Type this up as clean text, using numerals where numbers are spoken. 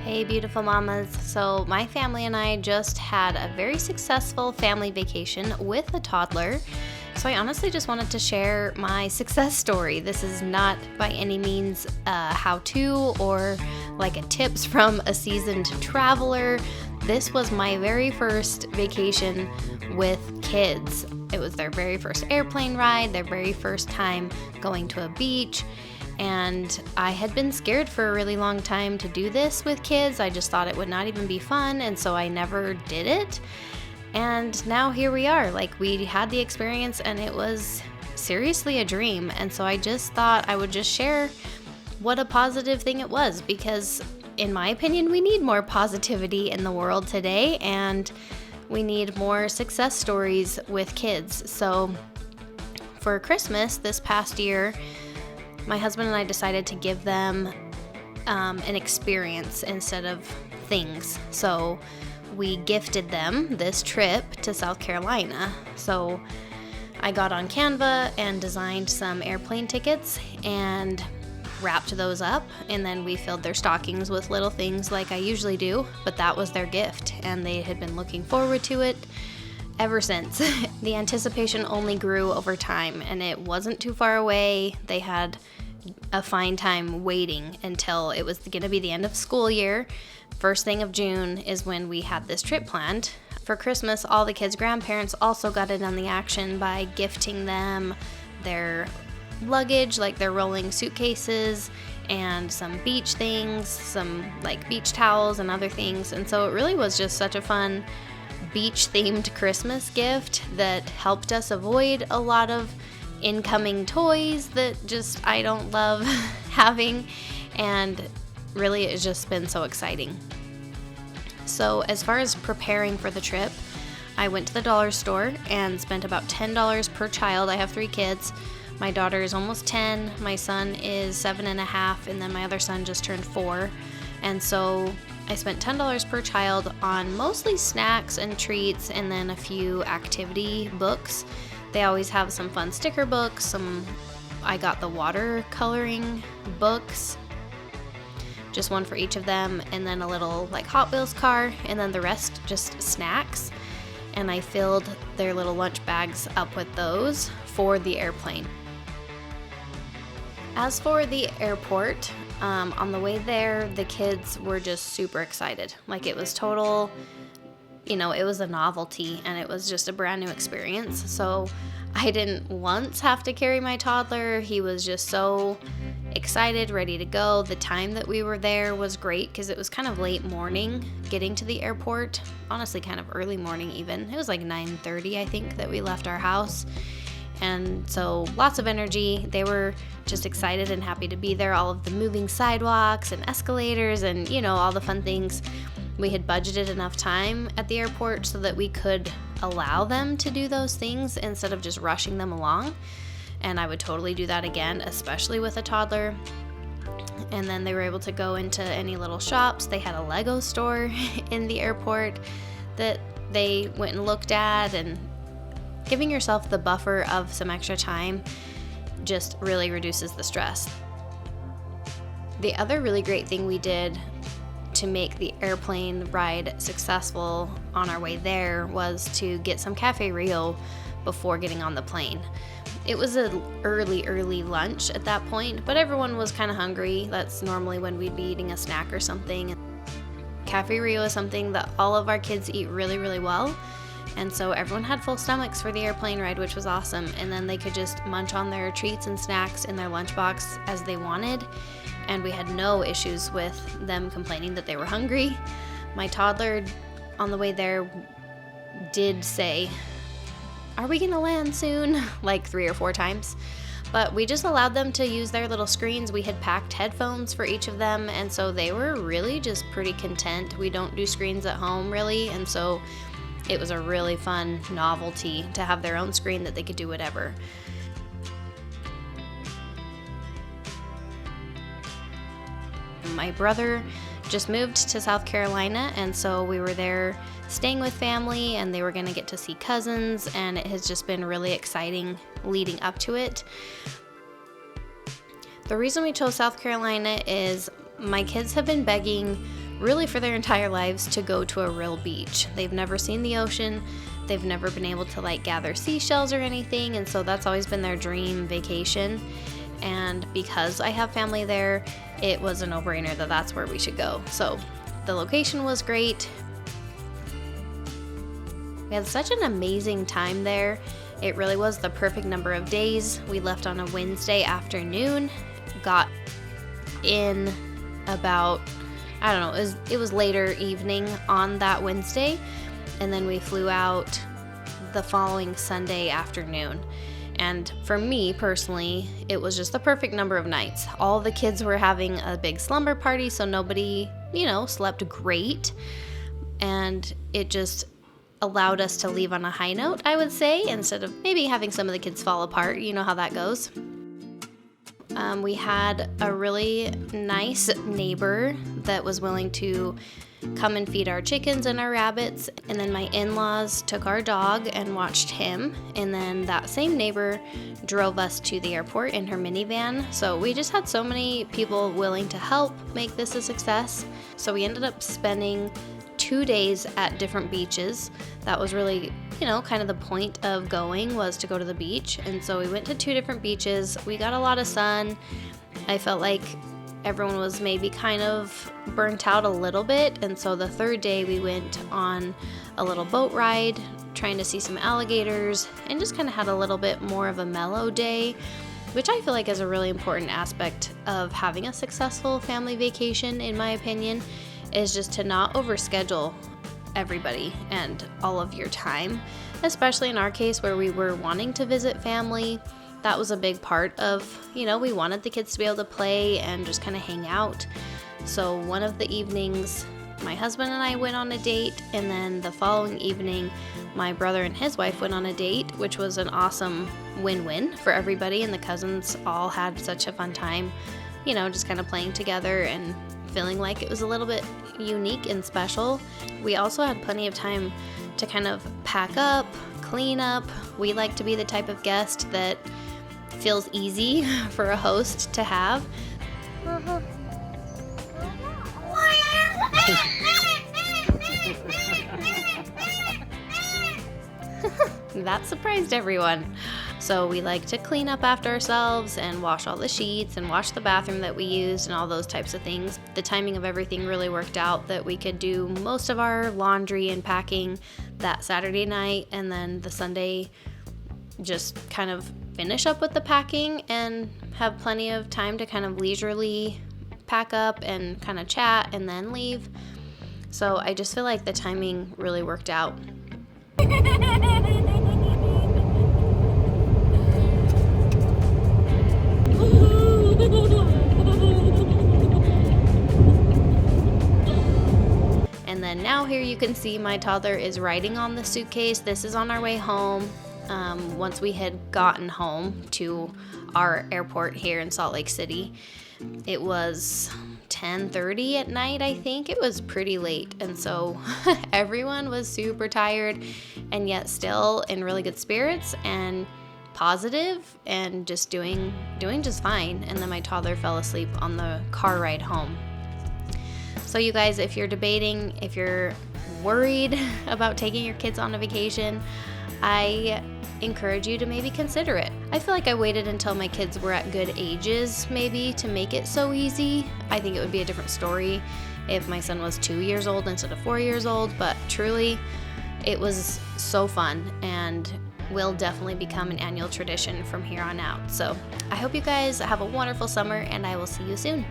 Hey beautiful mamas. So my family and I just had a very successful family vacation with a toddler. So I honestly just wanted to share my success story. This is not by any means a how-to or like a tips from a seasoned traveler. This was my very first vacation with kids. It was their very first airplane ride, their very first time going to a beach. And I had been scared for a really long time to do this with kids. I just thought it would not even be fun, and so I never did it. And now here we are. Like, we had the experience and it was seriously a dream. And so I just thought I would just share what a positive thing it was, because in my opinion, we need more positivity in the world today, and we need more success stories with kids. So for Christmas this past year, my husband and I decided to give them an experience instead of things. So we gifted them this trip to South Carolina. So I got on Canva and designed some airplane tickets and wrapped those up, and then we filled their stockings with little things like I usually do, but that was their gift, and they had been looking forward to it ever since. The anticipation only grew over time, and it wasn't too far away. They had a fine time waiting until it was going to be the end of school year. First thing of June is when we had this trip planned. For Christmas, all the kids' grandparents also got in on the action by gifting them their luggage, like their rolling suitcases and some beach things, some like beach towels and other things. And so it really was just such a fun beach-themed Christmas gift that helped us avoid a lot of incoming toys that just I don't love having, and really it's just been so exciting. So as far as preparing for the trip, I went to the dollar store and spent about $10 per child. I have 3 kids. My daughter is almost 10, my son is 7.5, and then my other son just turned 4. And so I spent $10 per child on mostly snacks and treats, and then a few activity books. They always have some fun sticker books. I got the watercoloring books, just one for each of them, and then a little like Hot Wheels car, and then the rest just snacks. And I filled their little lunch bags up with those for the airplane. As for the airport, on the way there, the kids were just super excited. Like, it was total, it was a novelty, and it was just a brand new experience. So I didn't once have to carry my toddler. He was just so excited, ready to go. The time that we were there was great because it was kind of late morning getting to the airport. Honestly, kind of early morning even. It was like 9:30, I think, that we left our house. And so lots of energy. They were just excited and happy to be there. All of the moving sidewalks and escalators and, all the fun things. We had budgeted enough time at the airport so that we could allow them to do those things instead of just rushing them along. And I would totally do that again, especially with a toddler. And then they were able to go into any little shops. They had a Lego store in the airport that they went and looked at, and giving yourself the buffer of some extra time just really reduces the stress. The other really great thing we did to make the airplane ride successful on our way there was to get some Cafe Rio before getting on the plane. It was an early lunch at that point, but everyone was kind of hungry. That's normally when we'd be eating a snack or something. Cafe Rio is something that all of our kids eat really, really well. And so everyone had full stomachs for the airplane ride, which was awesome. And then they could just munch on their treats and snacks in their lunchbox as they wanted. And we had no issues with them complaining that they were hungry. My toddler on the way there did say, "Are we gonna land soon?" like 3 or 4 times. But we just allowed them to use their little screens. We had packed headphones for each of them, and so they were really just pretty content. We don't do screens at home really, and so it was a really fun novelty to have their own screen that they could do whatever. My brother just moved to South Carolina, and so we were there staying with family, and they were going to get to see cousins, and it has just been really exciting leading up to it. The reason we chose South Carolina is my kids have been begging really for their entire lives to go to a real beach. They've never seen the ocean. They've never been able to like gather seashells or anything, and so that's always been their dream vacation. And because I have family there, it was a no-brainer that that's where we should go. So the location was great. We had such an amazing time there. It really was the perfect number of days. We left on a Wednesday afternoon, got in about, I don't know, it was later evening on that Wednesday, and then we flew out the following Sunday afternoon. And for me personally, it was just the perfect number of nights. All the kids were having a big slumber party, so nobody, slept great. And it just allowed us to leave on a high note, I would say, instead of maybe having some of the kids fall apart. You know how that goes. We had a really nice neighbor that was willing to come and feed our chickens and our rabbits, and then my in-laws took our dog and watched him, and then that same neighbor drove us to the airport in her minivan. So we just had so many people willing to help make this a success. So we ended up spending 2 days at different beaches. That was really, kind of the point of going, was to go to the beach. And so we went to 2 different beaches. We got a lot of sun. I felt like everyone was maybe kind of burnt out a little bit, and so the 3rd day we went on a little boat ride, trying to see some alligators, and just kind of had a little bit more of a mellow day, which I feel like is a really important aspect of having a successful family vacation, in my opinion, is just to not overschedule everybody and all of your time, especially in our case where we were wanting to visit family. That was a big part of, we wanted the kids to be able to play and just kind of hang out. So one of the evenings, my husband and I went on a date, and then the following evening, my brother and his wife went on a date, which was an awesome win-win for everybody, and the cousins all had such a fun time, just kind of playing together and feeling like it was a little bit unique and special. We also had plenty of time to kind of pack up, clean up. We like to be the type of guest that feels easy for a host to have. That surprised everyone. So we like to clean up after ourselves and wash all the sheets and wash the bathroom that we used and all those types of things. The timing of everything really worked out that we could do most of our laundry and packing that Saturday night, and then the Sunday just kind of finish up with the packing and have plenty of time to kind of leisurely pack up and kind of chat and then leave. So I just feel like the timing really worked out. And then now here you can see my toddler is riding on the suitcase. This is on our way home. Once we had gotten home to our airport here in Salt Lake City, it was 10:30 at night, I think. It was pretty late, and so everyone was super tired and yet still in really good spirits and positive and just doing just fine. And then my toddler fell asleep on the car ride home. So you guys, if you're debating, if you're worried about taking your kids on a vacation, I encourage you to maybe consider it. I feel like I waited until my kids were at good ages maybe to make it so easy. I think it would be a different story if my son was 2 years old instead of 4 years old, but truly it was so fun and will definitely become an annual tradition from here on out. So I hope you guys have a wonderful summer, and I will see you soon.